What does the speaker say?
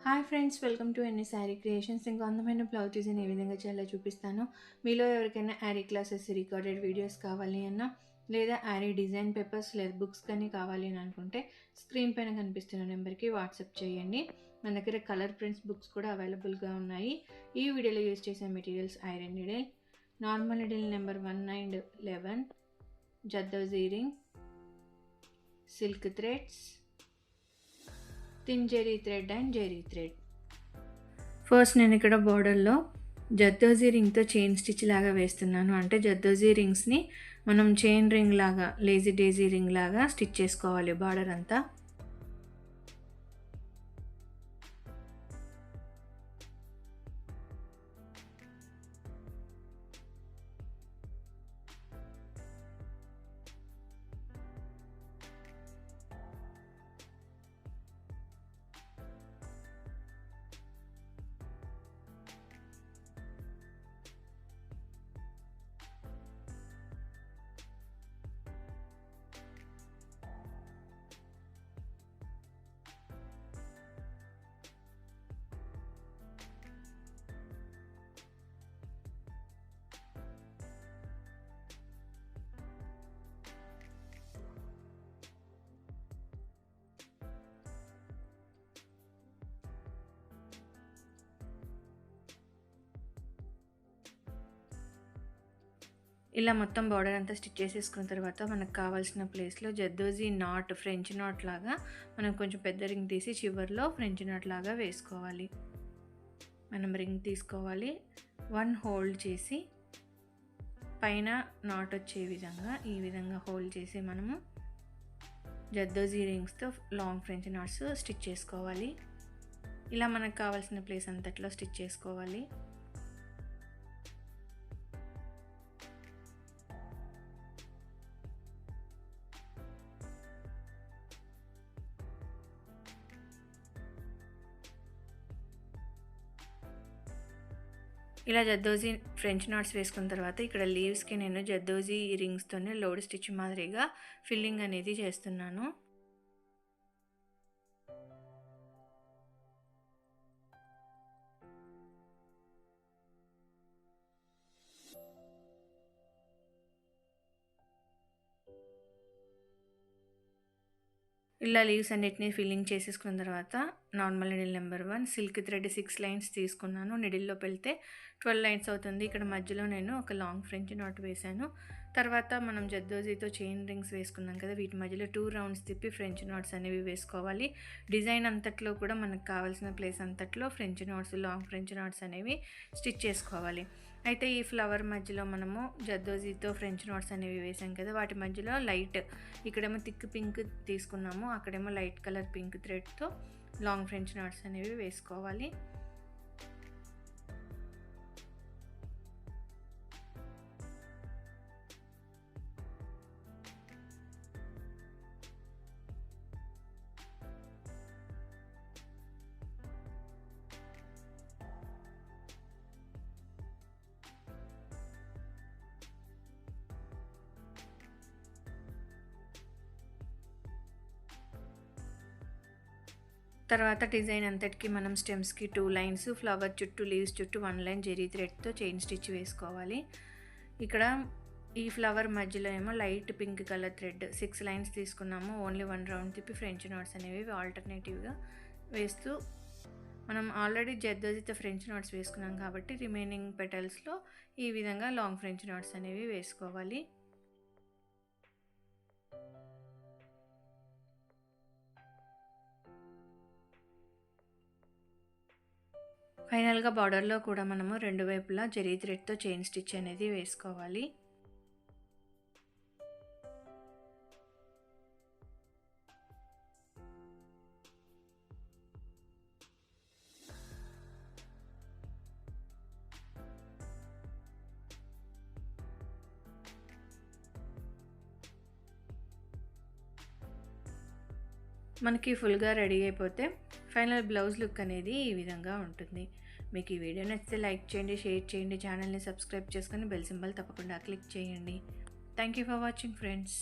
Hi friends, welcome to ఎన్ని sari creations. ఇంకో అందమైన బ్లౌజ్ డిజైన్ ఏ విధంగా చేయాలో చూపిస్తాను. మీలో ఎవరికైనా యారీ క్లాసెస్ రికార్డెడ్ వీడియోస్ కావాలి అన్నా, లేదా యారీ డిజైన్ పేపర్స్ లేదా బుక్స్ కానీ కావాలి అని అనుకుంటే స్క్రీన్ పైన కనిపిస్తున్న నెంబర్కి వాట్సాప్ చేయండి. మన దగ్గర కలర్ ప్రింట్స్ బుక్స్ కూడా అవైలబుల్గా ఉన్నాయి. ఈ వీడియోలో యూజ్ చేసే materials iron needle, normal needle number 1 and 11, zardozi ring, silk threads, thin zari thread and zari thread. First నేను ఇక్కడ బోర్డర్లో జర్దోజీ రింగ్తో చైన్ స్టిచ్ లాగా వేస్తున్నాను. అంటే జర్దోజీ రింగ్స్ని మనం చైన్ రింగ్ లాగా, లేజీ డేజీ రింగ్ లాగా స్టిచ్ చేసుకోవాలి బార్డర్ అంతా. ఇలా మొత్తం బార్డర్ అంతా స్టిచ్ చేసేసుకున్న తర్వాత మనకు కావాల్సిన ప్లేస్లో జర్దోజీ నాట్, ఫ్రెంచ్ నాట్ లాగా మనం కొంచెం పెద్ద రింగ్ తీసి చివర్లో ఫ్రెంచ్ నాట్ లాగా వేసుకోవాలి. మనం రింగ్ తీసుకోవాలి, 1 హోల్డ్ చేసి పైన నాట్ వచ్చే విధంగా ఈ విధంగా హోల్డ్ చేసి మనము జర్దోజీ రింగ్స్తో లాంగ్ ఫ్రెంచ్ నాట్స్ స్టిచ్ చేసుకోవాలి. ఇలా మనకు కావాల్సిన ప్లేస్ అంతట్లో స్టిచ్ చేసుకోవాలి. ఇలా జర్దోజీ ఫ్రెంచ్ నాట్స్ వేసుకున్న తర్వాత ఇక్కడ లీవ్స్కి నేను జర్దోజీ రింగ్స్తోనే లోడ్ స్టిచ్ మాదిరిగా ఫిల్లింగ్ అనేది చేస్తున్నాను. ఇలా లీవ్స్ అన్నిటిని ఫిల్లింగ్ చేసేసుకున్న తర్వాత normal needle number 1, silk thread 6 lines తీసుకున్నాను. నిడిల్లో పెడితే 12 లైన్స్ అవుతుంది. ఇక్కడ మధ్యలో నేను ఒక లాంగ్ ఫ్రెంచ్ నాట్ వేశాను. తర్వాత మనం జర్దోజీతో చైన్ రింగ్స్ వేసుకున్నాం కదా, వీటి మధ్యలో 2 రౌండ్స్ తిప్పి ఫ్రెంచ్ నాట్స్ అనేవి వేసుకోవాలి. డిజైన్ అంతట్లో కూడా మనకు కావాల్సిన ప్లేస్ అంతట్లో French NATS, long French knots అనేవి స్టిచ్ చేసుకోవాలి. అయితే ఈ ఫ్లవర్ మధ్యలో మనము జర్దోజీతో ఫ్రెంచ్ నాట్స్ అనేవి వేసాం కదా, వాటి మధ్యలో లైట్, ఇక్కడేమో థిక్ పింక్ తీసుకున్నాము, అక్కడేమో లైట్ కలర్ పింక్ థ్రెడ్తో లాంగ్ ఫ్రెంచ్ నాట్స్ అనేవి వేసుకోవాలి. తర్వాత డిజైన్ అంతటికి మనం స్టెమ్స్కి 2 లైన్స్, ఫ్లవర్ చుట్టూ, లీవ్స్ చుట్టూ 1 లైన్ జెరీ థ్రెడ్తో చైన్ స్టిచ్ వేసుకోవాలి. ఇక్కడ ఈ ఫ్లవర్ మధ్యలో ఏమో light pink colour thread 6 lines తీసుకున్నాము. ఓన్లీ 1 రౌండ్ తిప్పి ఫ్రెంచ్ నాట్స్ అనేవి ఆల్టర్నేటివ్గా వేస్తూ, మనం ఆల్రెడీ జర్దోజీతో ఫ్రెంచ్ నాట్స్ వేసుకున్నాం కాబట్టి రిమైనింగ్ పెటల్స్లో ఈ విధంగా లాంగ్ ఫ్రెంచ్ నాట్స్ అనేవి వేసుకోవాలి. ఫైనల్గా బార్డర్లో కూడా మనము 2 వైపులా జెరీ థ్రెడ్తో చైన్ స్టిచ్ అనేది వేసుకోవాలి. మనకి ఫుల్గా రెడీ అయిపోతే ఫైనల్ బ్లౌజ్ లుక్ అనేది ఈ విధంగా ఉంటుంది. మీకు ఈ వీడియో నచ్చితే లైక్ చేయండి, షేర్ చేయండి, ఛానల్ని సబ్స్క్రైబ్ చేసుకొని బెల్ సింబల్ తప్పకుండా క్లిక్ చేయండి. Thank you for watching friends.